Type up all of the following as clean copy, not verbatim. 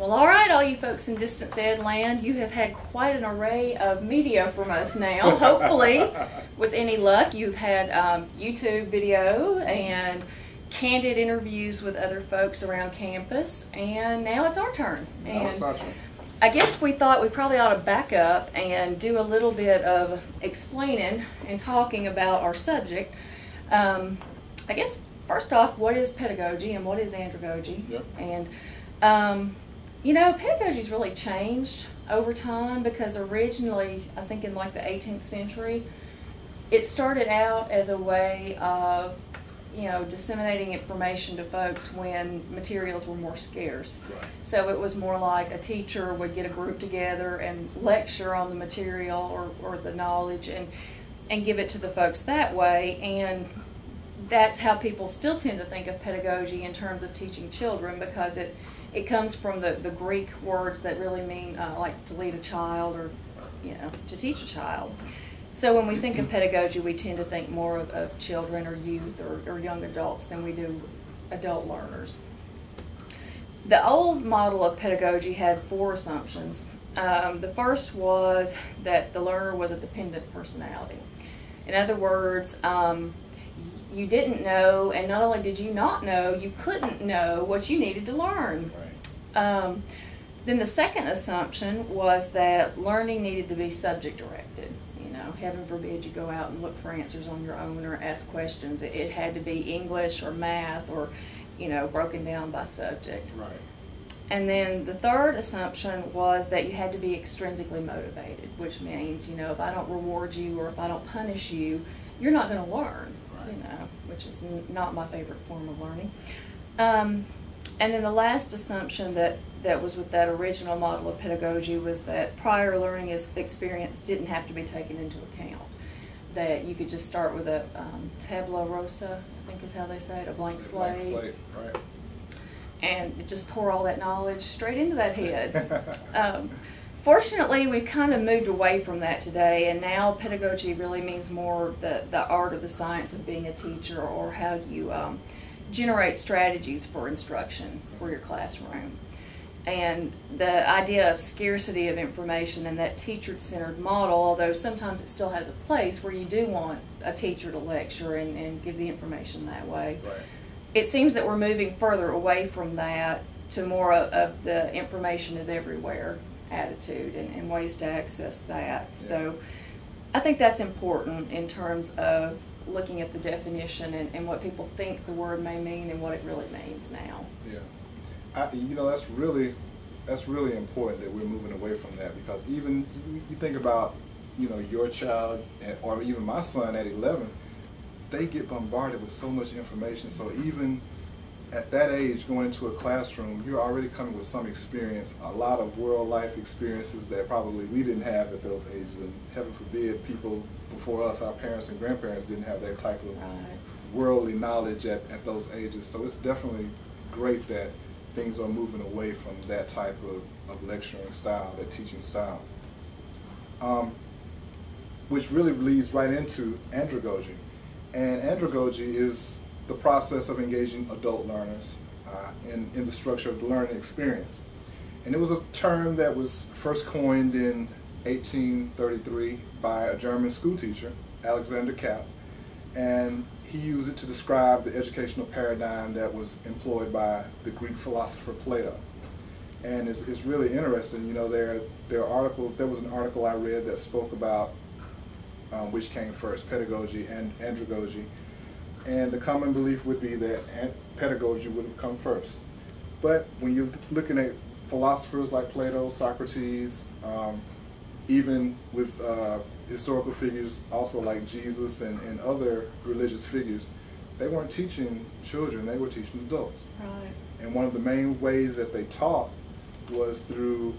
Well, all right, all you folks in Distance Ed land, you have had quite an array of media from us now. Hopefully, with any luck, you've had YouTube video and candid interviews with other folks around campus, and now it's our turn. Now it's our turn. I guess we thought we probably ought to back up and do a little bit of explaining and talking about our subject. I guess first off, what is pedagogy and what is andragogy? Yep. And you know, pedagogy's really changed over time, because originally, I think in like the 18th century, it started out as a way of, you know, disseminating information to folks when materials were more scarce. Right. So it was more like a teacher would get a group together and lecture on the material or the knowledge and give it to the folks that way. And that's how people still tend to think of pedagogy in terms of teaching children, because it comes from the Greek words that really mean like to lead a child, or, you know, to teach a child. So when we think of pedagogy, we tend to think more of children or youth or young adults than we do adult learners. The old model of pedagogy had 4 assumptions. The first was that the learner was a dependent personality. In other words, you didn't know, and not only did you not know, you couldn't know what you needed to learn. Right. Then the second assumption was that learning needed to be subject-directed. You know, heaven forbid you go out and look for answers on your own or ask questions. It had to be English or math, or, you know, broken down by subject. Right. And then the third assumption was that you had to be extrinsically motivated, which means, you know, if I don't reward you or if I don't punish you, you're not going to learn. Right. You know, which is not my favorite form of learning. And then the last assumption that was with that original model of pedagogy was that prior learning experience didn't have to be taken into account. That you could just start with a tabula rasa, I think is how they say it, a blank slate. Blank slate, right. And just pour all that knowledge straight into that head. Fortunately, we've kind of moved away from that today, and now pedagogy really means more the art or the science of being a teacher, or how you generate strategies for instruction for your classroom. And the idea of scarcity of information and that teacher-centered model, although sometimes it still has a place where you do want a teacher to lecture and give the information that way. Right. It seems that we're moving further away from that to more of the information is everywhere attitude and ways to access that. Yeah. So I think that's important in terms of looking at the definition and what people think the word may mean and what it really means now. Yeah, you know, that's really important that we're moving away from that, because even you think about, you know, your child or even my son at 11, they get bombarded with so much information. So even at that age, going into a classroom, you're already coming with some experience, a lot of world life experiences that probably we didn't have at those ages, and heaven forbid people before us, our parents and grandparents, didn't have that type of worldly knowledge at those ages. So it's definitely great that things are moving away from that type of lecturing style, that teaching style. Which really leads right into andragogy. And andragogy is the process of engaging adult learners in the structure of the learning experience. And it was a term that was first coined in 1833 by a German school teacher, Alexander Kapp, and he used it to describe the educational paradigm that was employed by the Greek philosopher Plato. And it's really interesting, you know, there was an article I read that spoke about which came first, pedagogy and andragogy. And the common belief would be that pedagogy would have come first. But when you're looking at philosophers like Plato, Socrates, even with historical figures also like Jesus and other religious figures, they weren't teaching children, they were teaching adults. Right. And one of the main ways that they taught was through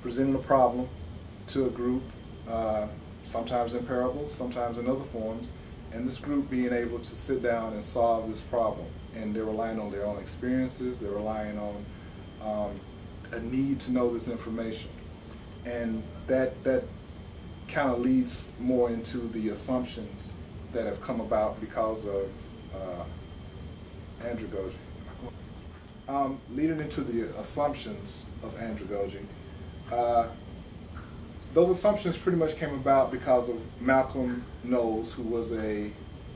presenting a problem to a group, sometimes in parables, sometimes in other forms, and this group being able to sit down and solve this problem. And they're relying on their own experiences, they're relying on a need to know this information. And that kind of leads more into the assumptions that have come about because of andragogy. leading into the assumptions of andragogy, those assumptions pretty much came about because of Malcolm Knowles, who was a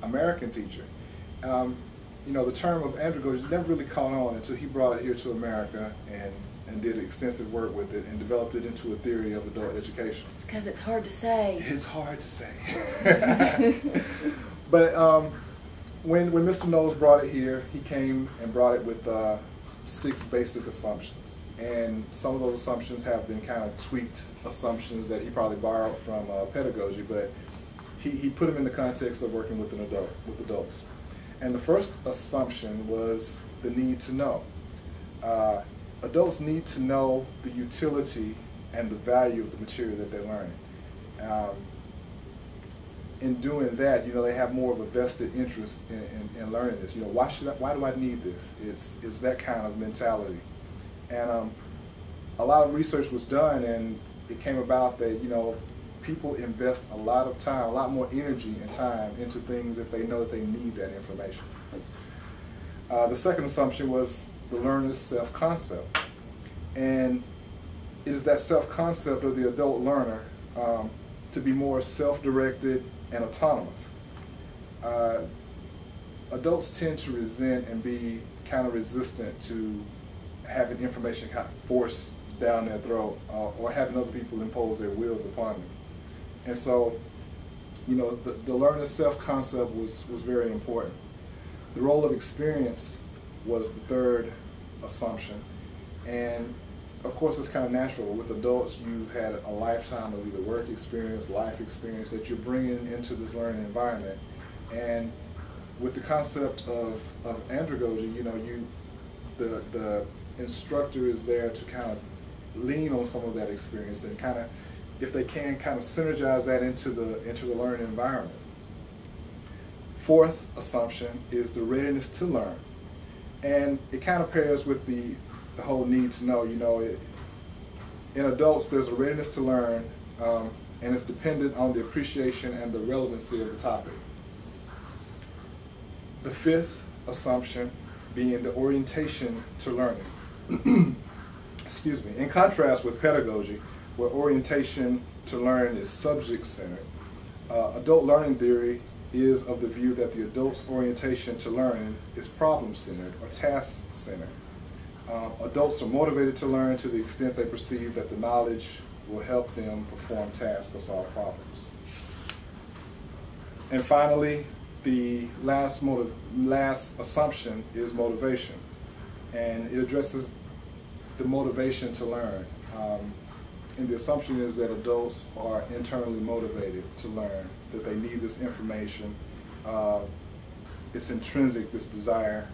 American teacher. You know, the term of andragogy never really caught on until he brought it here to America and did extensive work with it and developed it into a theory of adult education. It's because it's hard to say. It's hard to say. But when Mr. Knowles brought it here, he came and brought it with 6 basic assumptions. And some of those assumptions have been kind of tweaked assumptions that he probably borrowed from pedagogy, but he put them in the context of working with adults. And the first assumption was the need to know. Adults need to know the utility and the value of the material that they're learning. In doing that, you know, they have more of a vested interest in learning this. You know, why do I need this? It's that kind of mentality. And a lot of research was done, and it came about that, you know, people invest a lot of time, a lot more energy and time into things if they know that they need that information. The second assumption was the learner's self-concept. And it is that self-concept of the adult learner to be more self-directed and autonomous. Adults tend to resent and be kind of resistant to having information kind of forced down their throat or having other people impose their wills upon them. And so, you know, the learner's self-concept was very important. The role of experience was the third assumption. And of course, it's kind of natural. With adults, you've had a lifetime of either work experience, life experience that you're bringing into this learning environment. And with the concept of andragogy, you know, the instructor is there to kind of lean on some of that experience and kind of, if they can, kind of synergize that into the learning environment. Fourth assumption is the readiness to learn. And it kind of pairs with the whole need to know. You know, in adults, there's a readiness to learn, and it's dependent on the appreciation and the relevancy of the topic. The fifth assumption being the orientation to learning. Excuse me. In contrast with pedagogy, where orientation to learn is subject-centered, adult learning theory is of the view that the adult's orientation to learning is problem-centered or task-centered. Adults are motivated to learn to the extent they perceive that the knowledge will help them perform tasks or solve problems. And finally, the last assumption is motivation, and it addresses the motivation to learn. And the assumption is that adults are internally motivated to learn, that they need this information. It's intrinsic, this desire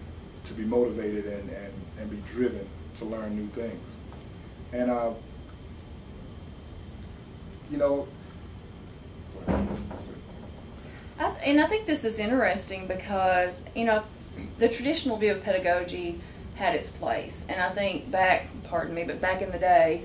to be motivated and be driven to learn new things. And, you know, and I think this is interesting because, you know, the traditional view of pedagogy had its place. And I think back in the day,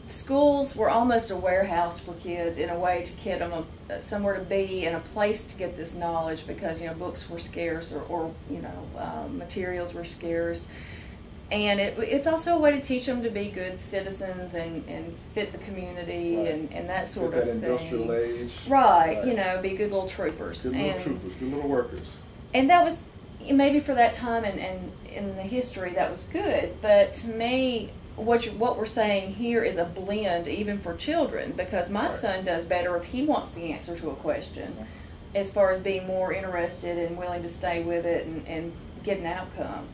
schools were almost a warehouse for kids in a way to get them somewhere to be and a place to get this knowledge because, you know, books were scarce or you know, materials were scarce. And it's also a way to teach them to be good citizens and fit the community, right, and that sort of thing. That industrial age. Right, you know, be good little troopers. Good little troopers, good little workers. And that was, maybe for that time and in the history, that was good. But to me, what we're saying here is a blend even for children, because my right. son does better if he wants the answer to a question, as far as being more interested and willing to stay with it and get an outcome.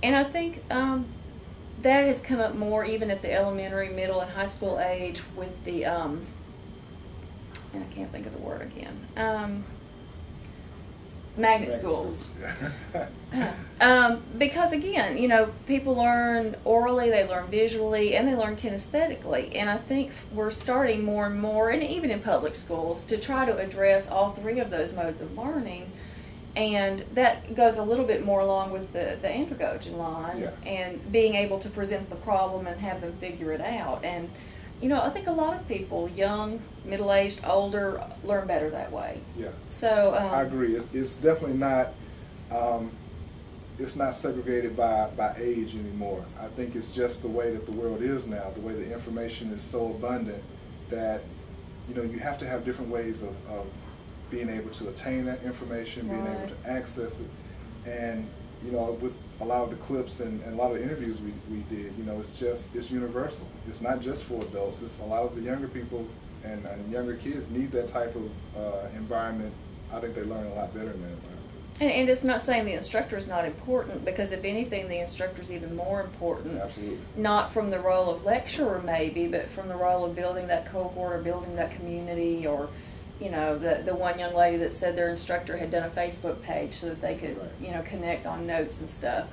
And I think that has come up more even at the elementary, middle, and high school age with the, and I can't think of the word again, magnet schools. Because again, you know, people learn orally, they learn visually, and they learn kinesthetically. And I think we're starting more and more, and even in public schools, to try to address all three of those modes of learning. And that goes a little bit more along with the andragogy line, yeah, and being able to present the problem and have them figure it out. And, you know, I think a lot of people, young, middle-aged, older, learn better that way. Yeah. So I agree. It's definitely not it's not segregated by age anymore. I think it's just the way that the world is now, the way the information is so abundant that, you know, you have to have different ways of being able to attain that information, being able to access it. And, you know, with a lot of the clips and a lot of the interviews we did, you know, it's universal. It's not just for adults. It's a lot of the younger people and younger kids need that type of environment. I think they learn a lot better in that environment. And it's not saying the instructor is not important, because if anything, the instructor is even more important. Absolutely. Not from the role of lecturer maybe, but from the role of building that cohort or building that community, or, you know, the one young lady that said their instructor had done a Facebook page so that they could, you know, connect on notes and stuff.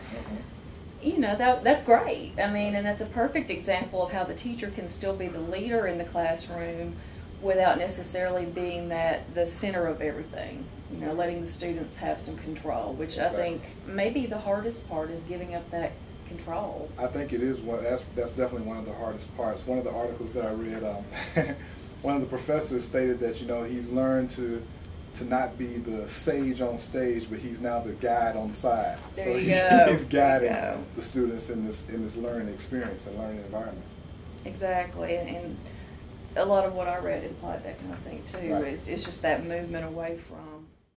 You know, that's great. I mean, and that's a perfect example of how the teacher can still be the leader in the classroom without necessarily being the center of everything. You know, letting the students have some control, which I think maybe the hardest part is giving up that control. I think it is that's definitely one of the hardest parts. One of the articles that I read, one of the professors stated that, you know, he's learned to not be the sage on stage, but he's now the guide on side. There you go. He's guiding the students in this learning experience and learning environment. Exactly, and a lot of what I read implied that kind of thing too. It's just that movement away from